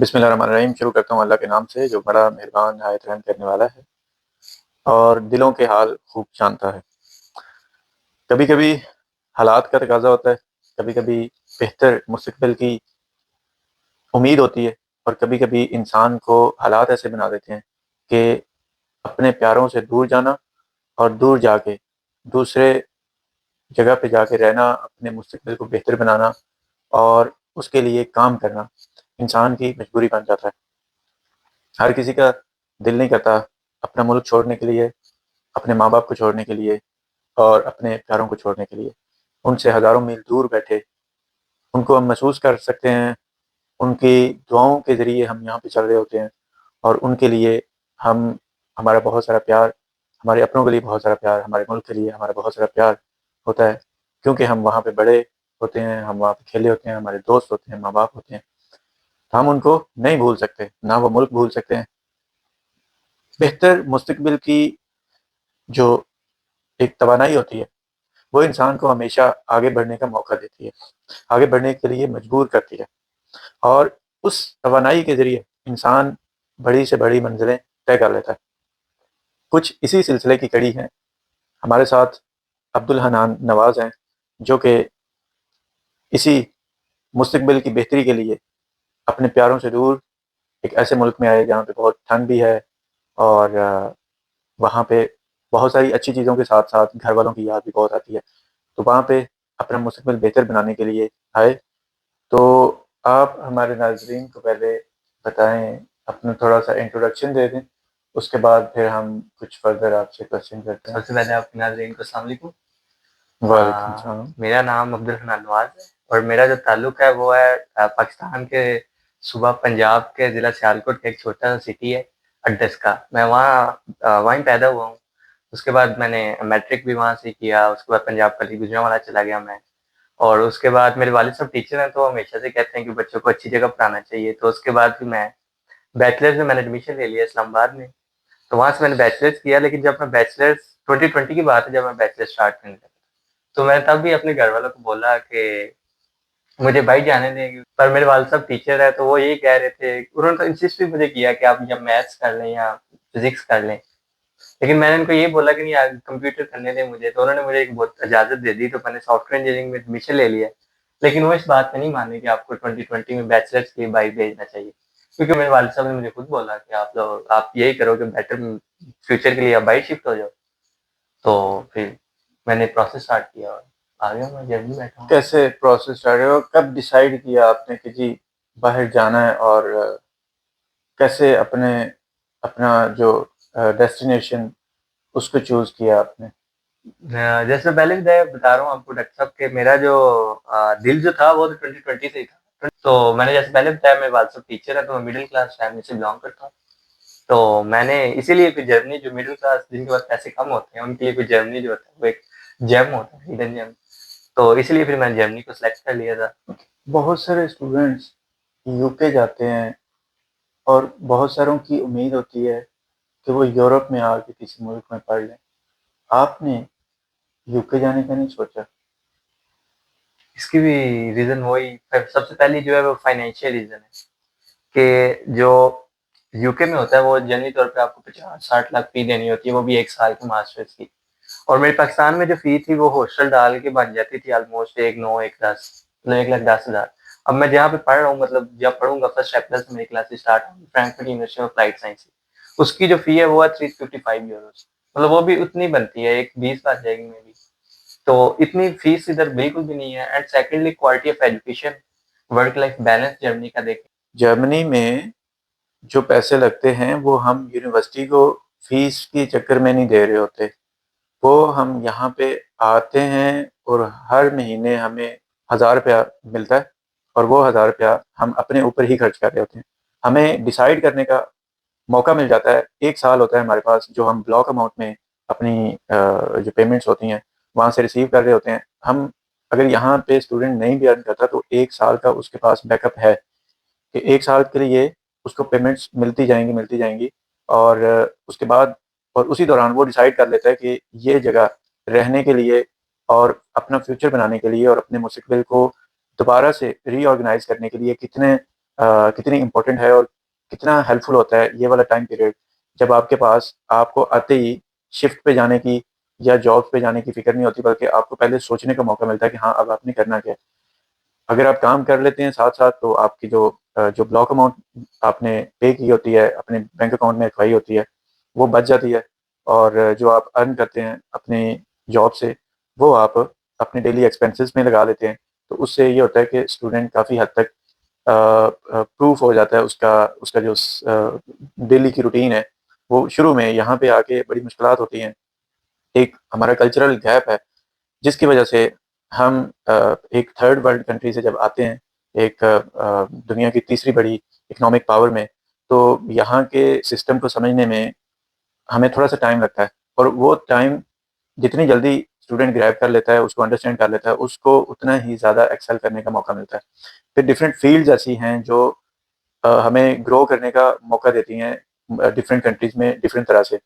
बिस्मिल्लाहिर्रहमानिर्रहीम। शुरू करता हूँ अल्लाह के नाम से जो बड़ा मेहरबान निहायत रहम करने वाला है और दिलों के हाल खूब जानता है। कभी-कभी हालात का तकाज़ा होता है, कभी-कभी बेहतर मुस्तक़बिल की उम्मीद होती है और कभी-कभी इंसान को हालात ऐसे बना देते हैं कि अपने प्यारों से दूर जाना और दूर जाके दूसरे जगह पे जाके रहना, अपने मुस्तक़बिल को बेहतर बनाना और उसके लिए काम करना इंसान की मजबूरी बन जाता है। हर किसी का दिल नहीं करता अपना मुल्क छोड़ने के लिए, अपने माँ-बाप को छोड़ने के लिए और अपने प्यारों को छोड़ने के लिए। उनसे हज़ारों मील दूर बैठे, उनको हम महसूस कर सकते हैं, उनकी दुआओं के ज़रिए हम यहाँ पे चल रहे होते हैं और उनके लिए हम हमारा बहुत सारा प्यार, हमारे अपनों के लिए बहुत सारा प्यार, हमारे मुल्क के लिए हमारा बहुत सारा प्यार होता है, क्योंकि हम वहाँ पे बड़े होते हैं, हम वहाँ पे खेले होते हैं, हमारे दोस्त होते हैं, माँ-बाप होते हैं। तो हम उनको नहीं भूल सकते, ना वो मुल्क भूल सकते हैं। बेहतर मुस्तक़बिल की जो एक तवानाई होती है, वो इंसान को हमेशा आगे बढ़ने का मौका देती है, आगे बढ़ने के लिए मजबूर करती है और उस तवानाई के ज़रिए इंसान बड़ी से बड़ी मंज़िलें तय कर लेता है। कुछ इसी सिलसिले की कड़ी है, हमारे साथ अब्दुल हन्नान नवाज़ हैं, जो कि इसी मुस्तक़बिल की बेहतरी के लिए अपने प्यारों से दूर एक ऐसे मुल्क में आए जहाँ पे बहुत ठंड भी है और वहाँ पे बहुत सारी अच्छी चीज़ों के साथ-साथ घरवालों की याद भी बहुत आती है। तो वहाँ पे अपना मुस्तक़बिल बेहतर बनाने के लिए आए। तो आप हमारे नाज़रीन को पहले बताएँ, अपना थोड़ा-सा इंट्रोडक्शन दे दें, उसके बाद फिर हम कुछ फ़र्दर आपसे क्वेश्चन करते हैं। सबसे पहले आपके नाज़रीन को अस्सलाम वालेकुम। वालेकुम सलाम। मेरा नाम अब्दुल हन्नान नवाज़ है और मेरा जो ताल्लुक़ है वो है पाकिस्तान के सूबा पंजाब के ज़िला सियालकोट का एक छोटा-सा सिटी है अड्डस का। मैं वहीं पैदा हुआ हूँ। उसके बाद मैंने मैट्रिक भी वहाँ से ही किया, उसके बाद पंजाब कली गुजरांवाला चला गया मैं और उसके बाद मेरे वालिद साहब टीचर हैं, तो हमेशा से कहते हैं कि बच्चों को अच्छी जगह पढ़ाना चाहिए। तो उसके बाद फिर मैं बैचलर्स में मैंने एडमिशन ले लिया इस्लामाबाद में। तो वहाँ से मैंने बैचलर्स किया, लेकिन जब मैं बैचलर्स 2020 की बात है जब मैं बैचलर्स स्टार्ट करने लगा। तो मैंने तब भी अपने घरवालों को बोला कि मुझे भाई जाने दें, पर मेरे वालिद साहब टीचर हैं, तो वो यही कह रहे थे, उन्होंने तो इंसिस्ट भी मुझे किया कि आप या मैथ्स कर लें या फिज़िक्स कर लें। लेकिन मैंने उनको ये बोला कि नहीं यार कंप्यूटर करने दें मुझे, तो उन्होंने मुझे एक बहुत इजाज़त दे दी, तो मैंने सॉफ्टवेयर इंजीनियरिंग में एडमिशन ले लिया। लेकिन वो इस बात पे नहीं माने कि आपको 2020 में बैचलर्स के लिए बाहर भेजना चाहिए। क्योंकि मेरे वालिद साहब ने मुझे खुद बोला कि आप यही करो कि बेटर फ्यूचर के लिए आप बाहर शिफ्ट हो जाओ। तो फिर मैंने प्रोसेस स्टार्ट किया और आ गया मैं जर्मनी बैठा हूँ। कैसे प्रोसेस स्टार्ट हुआ? कब डिसाइड किया आपने कि जी बाहर जाना है और कैसे अपना जो डेस्टिनेशन उसको चूज़ किया आपने? जैसे पहले भी मैं बता रहा हूँ आपको डॉक्टर साहब कि मेरा जो दिल जो था वो तो 2020 से ही था। तो मैंने जैसे पहले बताया मेरे वालिद साहब टीचर हैं, तो मैं मिडिल क्लास फैमिली से बिलॉन्ग करता हूँ। तो मैंने इसीलिए फिर जर्मनी जो मिडिल क्लास जिनके पास पैसे कम होते हैं, उनके लिए फिर जर्मनी जो होता है वो एक जेम होता है, हिडन जेम। तो इसलिए फिर मैंने जर्मनी को सिलेक्ट कर लिया था। बहुत सारे स्टूडेंट्स यूके जाते हैं और बहुत सारों की उम्मीद होती है कि वो यूरोप में आके किसी मुल्क में पढ़ लें। आपने यूके जाने का नहीं सोचा? इसकी भी रीज़न वही सबसे पहली जो है वो फाइनेंशियल रीज़न है कि जो यूके में होता है वो जनरली तौर पे आपको 50-60 लाख फ़ी देनी होती है, वो भी 1 साल के मास्टर्स की। और मेरे पाकिस्तान में जो फ़ी थी वो हॉस्टल डाल के बन जाती थी ऑलमोस्ट 1,9 1,10 मतलब 1,10,000। अब मैं जहाँ पे पढ़ रहा हूँ मतलब जहाँ पढ़ूँगा फर्स्ट अप्रैल से मेरी क्लासेस स्टार्ट होंगी Frankfurt university of applied science. उसकी जो फ़ी है वो है 355 यूरोज़ मतलब वो भी उतनी बनती है, एक 20 बात जाएगी मेरी। तो इतनी फ़ीस इधर बिल्कुल भी नहीं है and secondly quality of education, work life balance Germany का देखें। जर्मनी में जो पैसे लगते हैं वो हम यूनिवर्सिटी को फीस के चक्कर में नहीं दे रहे होते। वो हम यहाँ पे आते हैं और हर महीने हमें ₹1000 मिलता है और वो ₹1000 हम अपने ऊपर ही खर्च कर रहे होते हैं। हमें डिसाइड करने का मौका मिल जाता है, 1 साल होता है हमारे पास जो हम ब्लॉक अमाउंट में अपनी जो पेमेंट्स होती हैं, वहाँ से रिसीव कर रहे होते हैं। हम अगर यहाँ पे स्टूडेंट नहीं भी अर्न करता तो 1 साल का उसके पास बैकअप है कि 1 साल के लिए उसको पेमेंट्स मिलती जाएँगी और उसके बाद और उसी दौरान वो डिसाइड कर लेता है कि ये जगह रहने के लिए और अपना फ्यूचर बनाने के लिए और अपने मुस्तक़बिल को दोबारा से रीऑर्गनाइज़ करने के लिए कितने कितनी इम्पोर्टेंट है और कितना हेल्पफुल होता है ये वाला टाइम पीरियड, जब आपके पास आपको आते ही शिफ्ट पे जाने की या जॉब पे जाने की फ़िक्र नहीं होती, बल्कि आपको पहले सोचने का मौका मिलता है कि हाँ, अब आपने करना क्या है। अगर आप काम कर लेते हैं साथ-साथ, तो आपकी जो ब्लॉक अमाउंट आपने पे की होती है, अपने बैंक अकाउंट में रखवाई होती है, वो बच जाती है, और जो आप अर्न करते हैं अपनी जॉब से, वो आप अपने डेली एक्सपेंसेस में लगा लेते हैं। तो उससे ये होता है कि स्टूडेंट काफ़ी हद तक प्रूफ हो जाता है उसका उसका जो डेली की रूटीन है, वो शुरू में यहाँ पे आके बड़ी मुश्किलात होती हैं। एक हमारा कल्चरल गैप है, जिसकी वजह से हम एक थर्ड वर्ल्ड कंट्री से जब आते हैं, एक दुनिया की तीसरी बड़ी इकोनॉमिक पावर में, तो यहाँ के सिस्टम को समझने में हमें थोड़ा-सा टाइम लगता है, और वो टाइम जितनी जल्दी स्टूडेंट ग्रैब कर लेता है, उसको अंडरस्टैंड कर लेता है, उसको उतना ही ज़्यादा एक्सेल करने का मौका मिलता है। फिर डिफरेंट फ़ील्ड्स ऐसी हैं जो हमें ग्रो करने का मौका देती हैं डिफरेंट कंट्रीज़ में डिफरेंट तरह से।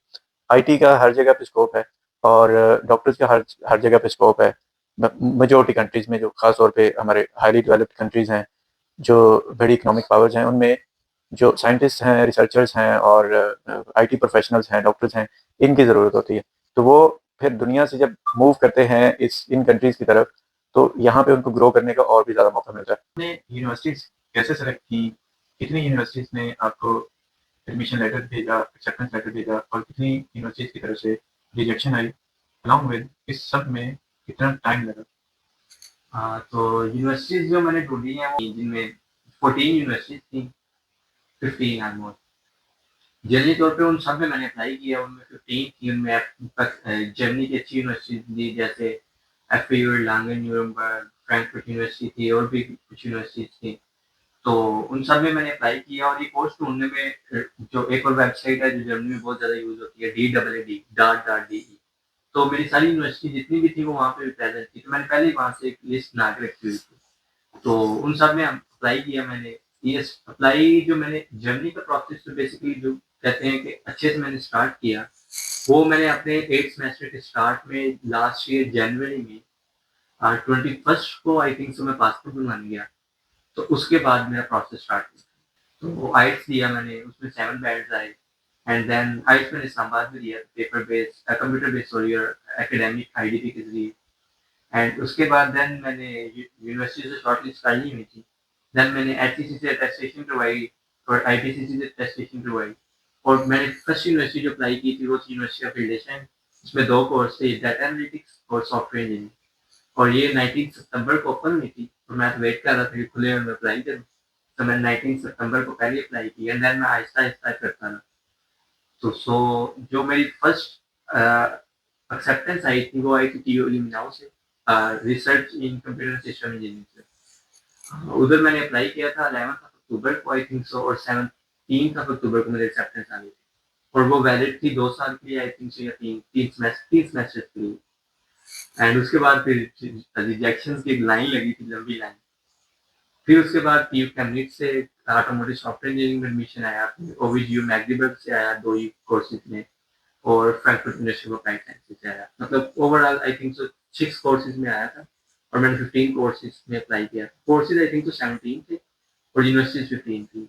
आईटी का हर जगह पे स्कोप है, और डॉक्टर्स का हर हर जगह पे स्कोप है। म मेजॉरिटी कंट्रीज़ में, जो ख़ास तौर पे हमारे हाइली डेवलप्ड कंट्रीज़ हैं, जो बड़ी इकोनॉमिक पावर्स हैं, उनमें जो साइंटिस्ट हैं, रिसर्चर्स हैं, और आईटी प्रोफ़ेशनल्स हैं, डॉक्टर्स हैं, इनकी ज़रूरत होती है। तो वो फिर दुनिया से जब मूव करते हैं इन कंट्रीज़ की तरफ, तो यहाँ पे उनको ग्रो करने का और भी ज़्यादा मौका मिलता है। आपने यूनिवर्सिटीज़ कैसे सेलेक्ट की? कितनी यूनिवर्सिटीज़ ने आपको एडमिशन लेटर भेजा, एक्सेप्टेंस लेटर भेजा, और कितनी यूनिवर्सिटीज़ की तरफ से रिजेक्शन आई? अलॉन्ग विद इस सब में कितना टाइम लगा? तो यूनिवर्सिटीज़ जो मैंने ढूँढी हैं वो जिनमें 14 यूनिवर्सिटीज़ थी, 15 ऑलमोस्ट। जनरली तौर पे उन सब में मैंने अप्लाई किया, उनमें 15 थी, उनमें जर्मनी की अच्छी यूनिवर्सिटीज़ थी, जैसे एफएयू, लांगन, न्यूरम्बर्ग, फ्रैंकफर्ट यूनिवर्सिटी थी, और भी कुछ यूनिवर्सिटीज़ थी। तो उन सब में मैंने अप्लाई किया, और ये कोर्स ढूँढने में जो एक और वेबसाइट है जो जर्मनी में बहुत ज़्यादा यूज़ होती है, DAAD, डॉट डॉट DE। तो मेरी सारी यूनिवर्सिटी जितनी भी थी वो वहाँ पे भी प्रेज़ेंट थी, तो मैंने पहले ही वहाँ से एक लिस्ट बना के रखी हुई थी। तो उन सब में अप्लाई किया मैंने। ये अप्लाई जो मैंने जर्मनी का प्रोसेस, तो बेसिकली जो कहते हैं कि अच्छे से मैंने स्टार्ट किया, वो मैंने अपने 8th सेमेस्टर के स्टार्ट में लास्ट ईयर जनवरी में 21st को आई थिंक सो मैं पासपोर्ट बनवाने गया। तो उसके बाद मेरा प्रोसेस स्टार्ट हुआ। तो आइट्स दिया मैंने, उसमें 7 बैंड्स आए, एंड देन आइट्स मैंने इस्लामाबाद में दिया, paper based computer based, sorry, और एकेडमिक आईडीपी के ज़रिए। एंड उसके बाद देन मैंने यूनिवर्सिटी से शॉर्टलिस्ट कर ली हुई थी। देन मैंने एचईसी से अटेस्टेशन करवाई, और आईपीसीसी से अटेस्टेशन करवाई, और मैंने फर्स्ट यूनिवर्सिटी जो अप्लाई की थी वो थी यूनिवर्सिटी ऑफ रिलेशन। उसमें 2 कोर्स थे, डाटा एनालिटिक्स और सॉफ्टवेयर इंजीनियरिंग, और ये 19 सितंबर को ओपन हुई थी, और मैं वेट कर रहा था कि खुले और मैं अप्लाई करूँ। तो मैंने 19 सितंबर को पहले अप्लाई किया, एंड देन मैं आहिस्ता-आहिस्ता करता रहा। तो जो मेरी फर्स्ट एक्सेप्टेंस आई थी वो आई थी टीयू इल्लिनॉइस से, रिसर्च इन कंप्यूटर सिस्टम इंजीनियरिंग से। उधर मैंने अप्लाई किया था 11 अक्टूबर को आई थिंक सो, और 17 अक्टूबर को मेरी एक्सेप्टेंस आ गई थी, और वो वैलिड थी 2 साल के लिए आई थिंक सो, या 3 सेमेस्टर के लिए। एंड उसके बाद फिर रिजेक्शंस की एक लाइन लगी थी, लंबी लाइन। फिर उसके बाद टीयू कैम्ब्रिज से ऑटोमोटिव सॉफ्टवेयर इंजीनियरिंग में एडमिशन आया, ओवीजीयू मैग्निबर्ग से आया 2 ही कोर्सेज में, और Frankfurt university of applied sciences से आया। मतलब overall I think so 6 courses में आया था, और मैंने 15 कोर्सेज में अप्लाई किया। कोर्सेज आई थिंक सो 17 थे, और यूनिवर्सिटीज 15 थी।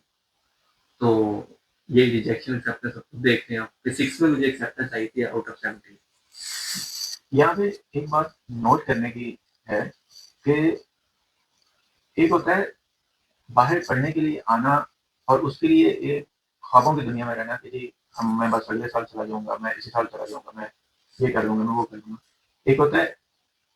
तो ये रिजेक्शन एक्सेप्टेंस सब कुछ देखते हैं आप। फिर 6 में मुझे एक्सेप्टेंस आई थी आउट ऑफ 17। यहाँ पे एक बात नोट करने की है कि एक होता है बाहर पढ़ने के लिए आना, और उसके लिए एक ख्वाबों की दुनिया में रहना कि जी मैं बस अगले साल चला जाऊँगा, मैं इसी साल चला जाऊँगा, मैं ये कर लूँगा, मैं वो कर लूँगा। एक होता है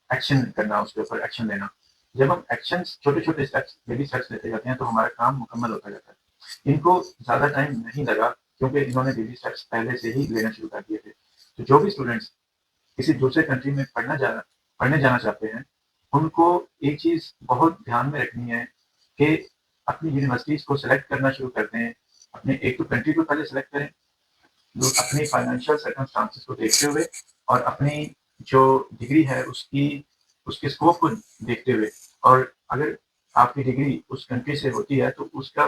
एक्शन करना, उसके ऊपर एक्शन लेना। जब हम एक्शंस छोटे-छोटे स्टेप्स, बेबी स्टेप्स लेते जाते हैं, तो हमारा काम मुकम्मल होता जाता है। इनको ज़्यादा टाइम नहीं लगा, क्योंकि इन्होंने बेबी स्टेप्स पहले से ही लेना शुरू कर दिए थे। तो जो भी स्टूडेंट्स किसी दूसरे कंट्री में पढ़ने जाना चाहते हैं, उनको एक चीज़ बहुत ध्यान में रखनी है कि अपनी यूनिवर्सिटीज़ को सेलेक्ट करना शुरू करते हैं। अपने एक तो कंट्री को पहले सेलेक्ट करें, दू अपनी फाइनेंशियल सर्कमस्टांसेस को देखते हुए, और अपनी जो डिग्री है उसके स्कोप को देखते हुए, और अगर आपकी डिग्री उस कंट्री से होती है, तो उसका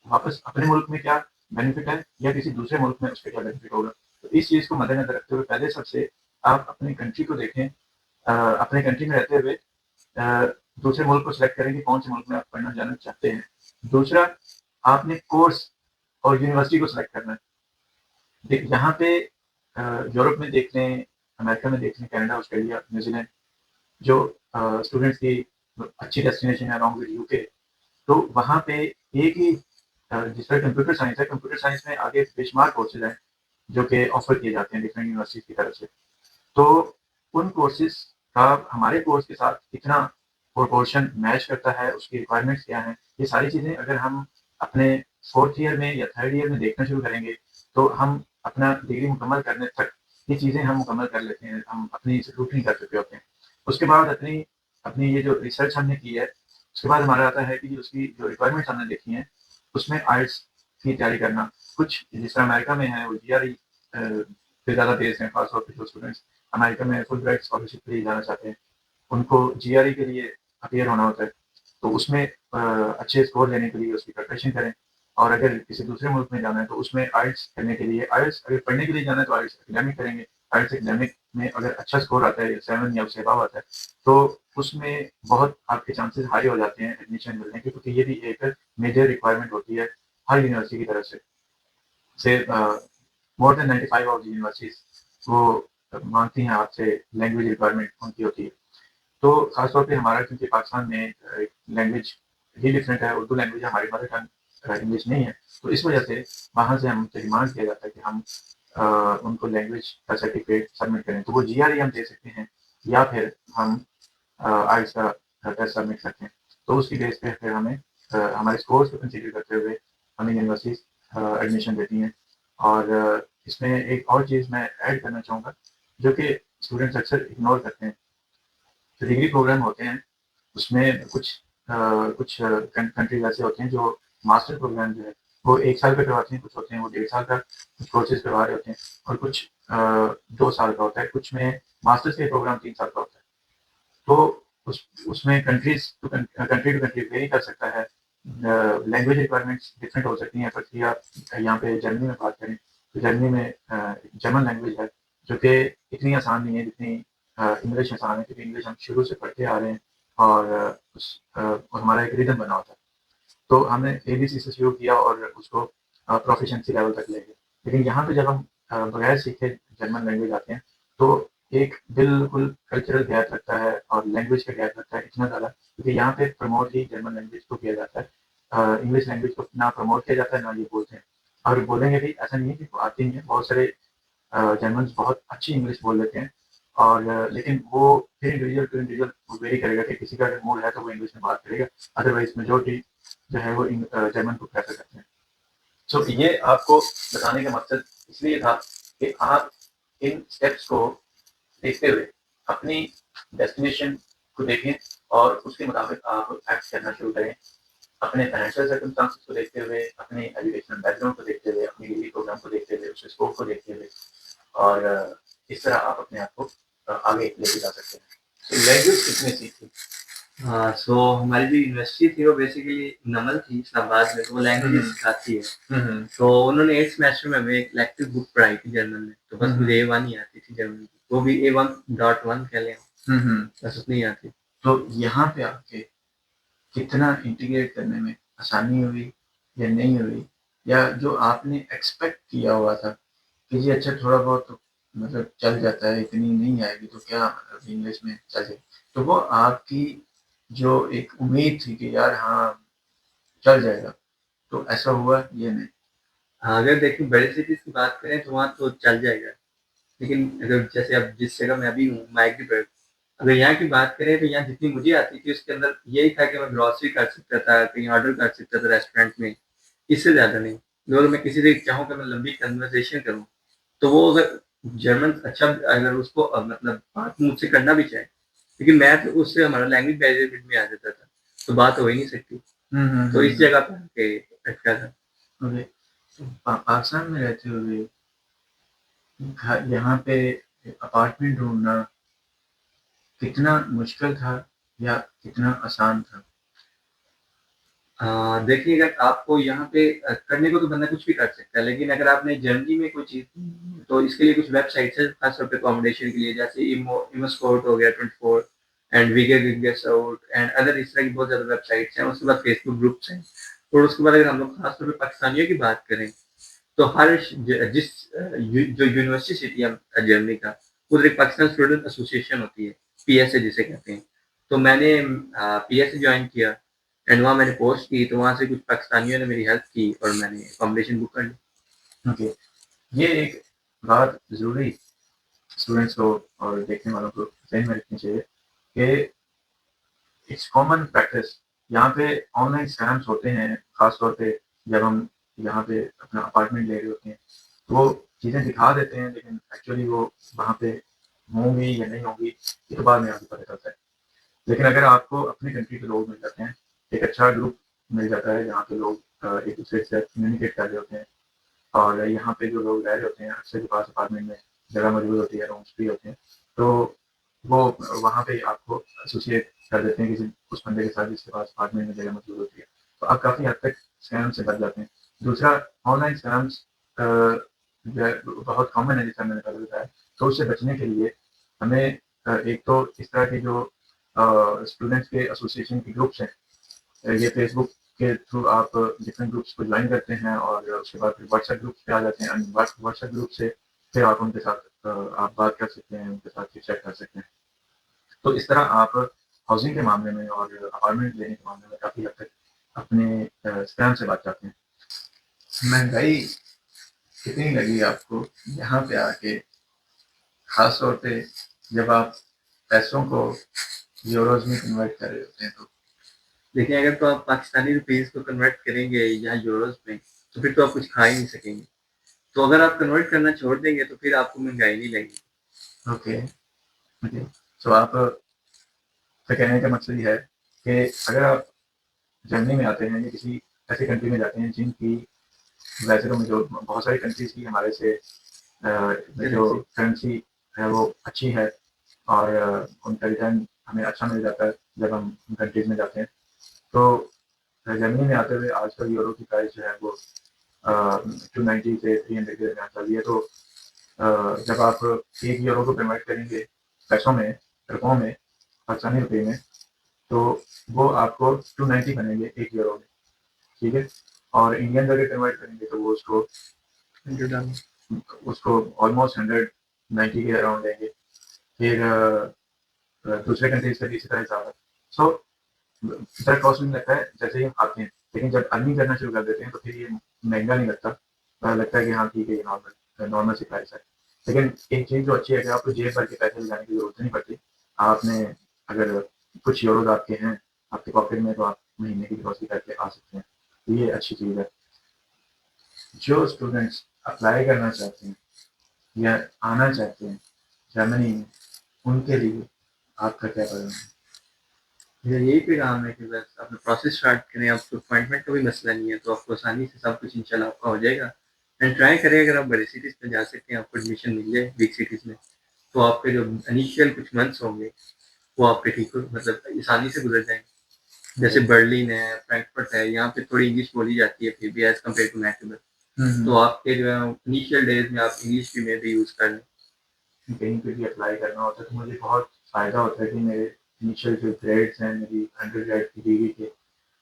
वापस अपने मुल्क में क्या बेनिफिट है, या किसी दूसरे मुल्क में उसका क्या बेनिफिट होगा। तो इस चीज़ को मद्देनज़र रखते हुए पहले सबसे आप अपनी कंट्री को देखें, अपने कंट्री में रहते हुए दूसरे मुल्क को सिलेक्ट करें कि कौन से मुल्क में आप पढ़ना जाना चाहते हैं। दूसरा, आपने कोर्स और यूनिवर्सिटी को सिलेक्ट करना है। यहाँ पे यूरोप में देख लें, अमेरिका में देख लें, कनाडा, ऑस्ट्रेलिया, न्यूजीलैंड, जो स्टूडेंट्स की अच्छी डेस्टिनेशन है अलॉन्ग विद यूके, तो वहाँ पे एक ही जिस तरह कंप्यूटर साइंस है, कंप्यूटर साइंस में आगे बेशुमार कोर्सेज हैं जो कि ऑफर किए जाते हैं डिफरेंट यूनिवर्सिटीज की तरफ से। तो उन कोर्सेज का हमारे कोर्स के साथ कितना प्रोपोर्शन मैच करता है, उसकी रिक्वायरमेंट्स क्या हैं, ये सारी चीज़ें अगर हम अपने फोर्थ ईयर में या थर्ड ईयर में देखना शुरू करेंगे, तो हम अपना डिग्री मुकम्मल करने तक ये चीज़ें हम मुकम्मल कर लेते हैं, हम अपनी स्क्रूटनी कर चुके होते हैं। उसके बाद अपनी अपनी ये जो रिसर्च हमने की है, उसके बाद हमारा आता है कि उसकी जो रिक्वायरमेंट्स हमने देखी हैं, उसमें आइल्स की तैयारी करना। कुछ जिस तरह अमेरिका में है वो जीआरई पे ज़्यादा बेस्ड हैं, खासतौर पे जो स्टूडेंट्स अमेरिका में फुल ब्राइट स्कॉलरशिप के लिए जाना चाहते हैं, उनको जीआरई के लिए अपीयर होना होता है। तो उसमें अच्छे स्कोर लेने के लिए उसकी प्रिपरेशन करें, और अगर किसी दूसरे मुल्क में जाना है तो उसमें आइल्स करने के लिए, आइल्स अगर पढ़ने के लिए जाना है तो आइल्स एकेडमिक करेंगे। आइल्स एकेडमिक में अगर अच्छा स्कोर आता है, 7 या उससे अबव आता है, तो उसमें बहुत आपके चांसेस हाई हो जाते हैं एडमिशन मिलने के, क्योंकि ये भी एक मेजर रिक्वायरमेंट होती है हर यूनिवर्सिटी की तरफ से more than 95 of the universities वो मांगती हैं आपसे, लैंग्वेज रिक्वायरमेंट उनकी होती है। तो खासतौर पे हमारा, क्योंकि पाकिस्तान में लैंग्वेज ही डिफरेंट है, उर्दू लैंग्वेज हमारी मदर टंग इंग्लिश नहीं है, तो इस वजह से वहाँ से हमसे डिमांड किया जाता है कि हम उनको लैंग्वेज का सर्टिफिकेट सबमिट करें, तो वो जीआरई हम दे सकते हैं, या फिर हम आइल्स का टेस्ट सबमिट करते हैं। तो उसकी बेस पे फिर हमें हमारे स्कोर्स को कंसीडर करते हुए हमें यूनिवर्सिटीज एडमिशन देती हैं। और इसमें एक और चीज़ मैं ऐड करना चाहूँगा, जो कि स्टूडेंट्स अक्सर इग्नोर करते हैं। जो डिग्री प्रोग्राम होते हैं, उसमें कुछ कंट्रीज ऐसे होते हैं जो मास्टर प्रोग्राम जो है वो 1 साल का करवाते हैं, कुछ होते हैं वो 1.5 साल का कुछ कोर्सेज करवा रहे होते हैं, और कुछ 2 साल का होता है, कुछ में मास्टर्स के प्रोग्राम 3 साल का होता है। तो उसमें कंट्री टू कंट्री वेरी कर सकता है, लैंग्वेज रिक्वायरमेंट्स डिफरेंट हो सकती हैं। पर आप यहाँ पे जर्मनी में बात करें, तो जर्मनी में जर्मन लैंग्वेज है, जो कि इतनी आसान नहीं है जितनी इंग्लिश आसान है, क्योंकि इंग्लिश हम शुरू से पढ़ते आ रहे हैं, और और हमारा एक रिदम बना होता है। तो हमने एबीसी से शुरू किया और उसको प्रोफिशिएंसी लेवल तक ले गए। लेकिन यहाँ पे जब हम बगैर सीखे जर्मन लैंग्वेज आते हैं, तो एक बिल्कुल कल्चरल गैप लगता है और लैंग्वेज का गैप लगता है इतना ज़्यादा, क्योंकि यहाँ पे प्रमोट ही जर्मन लैंग्वेज को किया जाता है, इंग्लिश लैंग्वेज को ना प्रमोट किया जाता है, ना ये बोलते हैं। और बोलेंगे भी, ऐसा नहीं है कि वो आती नहीं है, बहुत सारे जर्मन्स बहुत अच्छी इंग्लिश बोल लेते हैं, और लेकिन वो फिर इंडिविजुअल टू इंडिविजुअल वेरी करेगा कि किसी का अगर मूड है तो वो इंग्लिश में बात करेगा, अदरवाइज मेजोरिटी जो है वो जर्मन को प्रेफर करते हैं। सो ये आपको बताने का मकसद इसलिए था कि आप इन स्टेप्स को देखते हुए अपनी डेस्टिनेशन को देखें, और उसके मुताबिक आप एक्ट करना शुरू करें, अपने फाइनेंशियल सर्कमस्टांसेस को देखते हुए, अपने एजुकेशनल बैकग्राउंड को देखते हुए, अपनी डिग्री प्रोग्राम को देखते हुए, उसके स्कोप को देखते हुए, और इस तरह आप अपने आप को आगे लेके जा सकते हैं। तो लैंग्वेज कितने सीखी? हाँ, सो हमारी जो यूनिवर्सिटी थी वो बेसिकली नमल थी इस्लामाबाद में, तो वो लैंग्वेजेस सिखाती है। तो उन्होंने 8 सेमेस्टर में हमें एक इलेक्टिव बुक पढ़ाई थी जर्मन में, तो बस मुझे A1 ही आती थी जर्मन की, वो भी A1.1 कह लें, बस उतनी आती। तो यहाँ पे आके कितना इंटीग्रेट करने में आसानी हुई या नहीं हुई, या जो आपने एक्सपेक्ट किया हुआ था कि जी अच्छा थोड़ा बहुत तो मतलब चल जाता है, इतनी नहीं आएगी तो क्या इंग्लिश में चल जाए, तो वो आपकी जो एक उम्मीद थी कि यार हाँ चल जाएगा, तो ऐसा हुआ ये नहीं? हाँ, अगर देखिए बड़ी सिटीज की बात करें तो वहाँ तो चल जाएगा, लेकिन अगर जैसे अब जिस जगह मैं अभी हूँ मैग्नीबर्ग, अगर यहाँ की बात करें तो यहाँ जितनी मुझे आती थी उसके अंदर यही था कि मैं ग्रॉसरी कर सकता था, कहीं ऑर्डर कर सकता था रेस्टोरेंट में, इससे ज़्यादा नहीं। अगर मैं किसी से चाहूँ कि मैं लंबी कन्वर्सेशन करूँ, तो वो अगर जर्मन अच्छा, अगर उसको मतलब बात मुझसे करना भी चाहे, लेकिन मैं तो उससे हमारा लैंग्वेज बैरियर में आ जाता था, तो बात हो ही नहीं सकती। तो इस जगह पे आके अटका था। ओके, पाकिस्तान में रहते हुए यहाँ पे अपार्टमेंट ढूंढना कितना मुश्किल था या कितना आसान था? देखिए अगर आपको यहाँ पे करने को तो बंदा कुछ भी कर सकता है, लेकिन अगर आपने जर्मनी में कोई चीज़, तो इसके लिए कुछ वेबसाइट्स है खासतौर पे अकोमोडेशन के लिए, जैसे इमोस्पोर्ट हो गया 24 and we get out and other इस तरह की बहुत ज़्यादा वेबसाइट्स हैं। उसके बाद फेसबुक ग्रुप्स हैं, और उसके बाद अगर हम लोग खास तौर पे पाकिस्तानियों की बात करें, तो हर जिस जो यूनिवर्सिटी सिटी है जर्मनी का, उधर एक पाकिस्तान स्टूडेंट एसोसिएशन होती है, पीएसए जिसे कहते हैं। तो मैंने पीएसए ज्वाइन किया एंड वहाँ मैंने पोस्ट की, तो वहाँ से कुछ पाकिस्तानियों ने मेरी हेल्प की और मैंने अकोमोडेशन बुक कर ली। ओके, ये एक बात ज़रूरी स्टूडेंट्स को और देखने वालों को ध्यान में रखनी चाहिए कि इट्स कॉमन प्रैक्टिस। यहाँ पे ऑनलाइन स्कैम्स होते हैं, ख़ास तौर पे जब हम यहाँ पे अपना अपार्टमेंट ले रहे होते हैं, तो वो चीज़ें दिखा देते हैं, लेकिन एक्चुअली वो वहाँ पे होंगी या नहीं होंगी, ये तो बाद में आगे पता चलता है। लेकिन अगर आपको अपनी कंट्री के लोग मिल जाते हैं, एक अच्छा ग्रुप मिल जाता है जहाँ पे लोग एक दूसरे से कम्युनिकेट कर रहे होते हैं, और यहाँ पे जो लोग रह रहे होते हैं अक्सर के पास अपार्टमेंट में जगह मौजूद होती है, रूम्स फ्री होते हैं, तो वो वहाँ पे आपको एसोसिएट कर देते हैं किसी उस बंदे के साथ जिसके पास अपार्टमेंट में जगह मौजूद होती है, तो आप काफ़ी हद तक स्कैम से बच जाते हैं। दूसरा, ऑनलाइन स्कैम्स बहुत कॉमन है जैसा मैंने पहले बताया, तो उससे बचने के लिए हमें एक तो इस तरह के जो स्टूडेंट्स के एसोसिएशन के ग्रुप्स हैं, ये फेसबुक के थ्रू आप डिफरेंट ग्रुप्स को ज्वाइन करते हैं और उसके बाद फिर व्हाट्सएप ग्रुप्स पे आ जाते हैं, एंड व्हाट्सएप ग्रुप से फिर आप उनके साथ आप बात कर सकते हैं, उनके साथ चैट कर सकते हैं। तो इस तरह आप हाउसिंग के मामले में और अपार्टमेंट लेने के मामले में काफ़ी हद तक अपने स्कैम से बच जाते हैं। महंगाई कितनी लगी आपको यहाँ पे आके, खास तौर पे जब आप पैसों को यूरोज़ में कन्वर्ट कर रहे होते हैं तो? देखिए, अगर तो आप पाकिस्तानी रुपीज़ को कन्वर्ट करेंगे या यूरोज़ में, तो फिर तो आप कुछ खा ही नहीं सकेंगे। तो अगर आप कन्वर्ट करना छोड़ देंगे, तो फिर आपको महँगाई नहीं लगेगी। Okay, okay. तो आप का कहने का मकसद ये है कि अगर आप जर्मनी में आते हैं या किसी ऐसी कंट्री में जाते हैं जिनकी, वैसे तो मुझे बहुत सारी कंट्रीज़ की हमारे से जो करेंसी है वो अच्छी है, और उनका रिटर्न हमें अच्छा मिल जाता है जब हम उन कंट्रीज़ में जाते हैं। तो जर्मनी में आते हुए आजकल यूरो की प्राइस जो है वो 290 से 300 के दरमियान चल रही है। तो जब आप 1 यूरो को कन्वर्ट करेंगे पैसों में, रुपयों में, पाकिस्तानी रुपये में, तो वो आपको 290 बनेंगे 1 यूरो में, ठीक है? और इंडियन अगर कन्वर्ट करेंगे तो वो उसको ऑलमोस्ट 190 के अराउंड देंगे। फिर दूसरे कंट्रीज़ का भी इसी तरह हिसाब है। सो इतना कॉस्ट नहीं लगता है जैसे ही हम आते हैं, लेकिन जब अर्निंग करना शुरू कर देते हैं तो फिर ये महँगा नहीं लगता। लगता है कि हाँ ठीक है, ये नॉर्मल सी प्राइस है। लेकिन एक चीज़ जो अच्छी है कि आपको जेब भर के पैसे लगाने की ज़रूरत नहीं पड़ती। आपने अगर कुछ यूरोज़ आपके हैं आपके पॉकेट में, तो आप महीने की ग्रॉसरी करके आ सकते हैं। तो ये अच्छी चीज़ है। जो स्टूडेंट्स अप्लाई करना चाहते हैं या आना चाहते हैं जर्मनी में, उनके लिए आपका क्या पैगाम है? मेरा यही पैगाम है कि बस अपना प्रोसेस स्टार्ट करें, आपको अपॉइंटमेंट का भी मसला नहीं है, तो आपको आसानी से सब कुछ इंशाल्लाह आपका हो जाएगा। एंड ट्राई करें, अगर आप बड़ी सिटीज़ में जा सकते हैं, आपको एडमिशन मिल जाए बिग सिटीज़ में, तो आपके जो इनिशियल कुछ मंथ्स होंगे, वो आपके ठीक हो मतलब आसानी से गुज़र जाएँगे। जैसे बर्लिन है, फ्रैंकफर्ट है, यहाँ पे थोड़ी इंग्लिश बोली जाती है फिर भी एज़ कम्पेयर टू मैकलर। तो आपके जो है इनिशियल डेज़ में आप इंग्लिश भी में भी यूज़ कर लें। कहीं पे भी अप्लाई करना होता है तो मुझे बहुत फ़ायदा होता है कि मेरे इनिशियल जो ग्रेड्स हैं मेरी अंडरग्रेड की डिग्री के,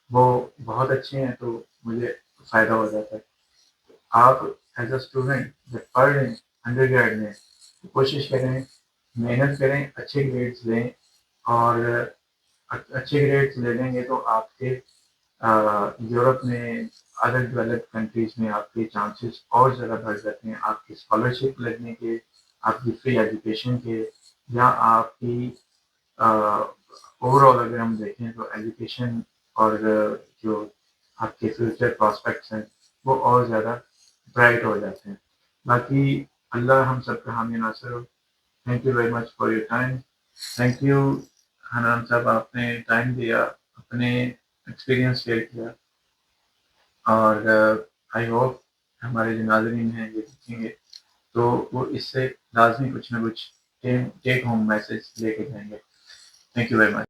वो बहुत अच्छे हैं, तो मुझे फ़ायदा हो जाता है। आप एज़ अ स्टूडेंट जब पढ़ रहे हैं अंडरग्रेड में, तो कोशिश करें, मेहनत करें, अच्छे ग्रेड्स लें, और अच्छे ग्रेड्स ले लेंगे तो आपके यूरोप में, अदर डेवलप्ड कंट्रीज़ में आपके चांसेस और ज़्यादा बढ़ जाते हैं, आपकी स्कॉलरशिप लगने के, आपकी फ्री एजुकेशन के, या आपकी ओवरऑल अगर हम देखें तो एजुकेशन और जो आपके फ्यूचर प्रॉस्पेक्ट्स हैं, वो और ज़्यादा ब्राइट हो जाते हैं। बाकी अल्लाह हम सबका हामी नासिर हो। Thank you very much for your time. Thank you Hanan साहब, आपने टाइम दिया, अपने एक्सपीरियंस शेयर किया, और आई होप हमारे जो नाज़रीन हैं ये देखेंगे तो वो इससे लाज़मी कुछ ना कुछ टेक होम मैसेज लेके जाएँगे। Thank you very much.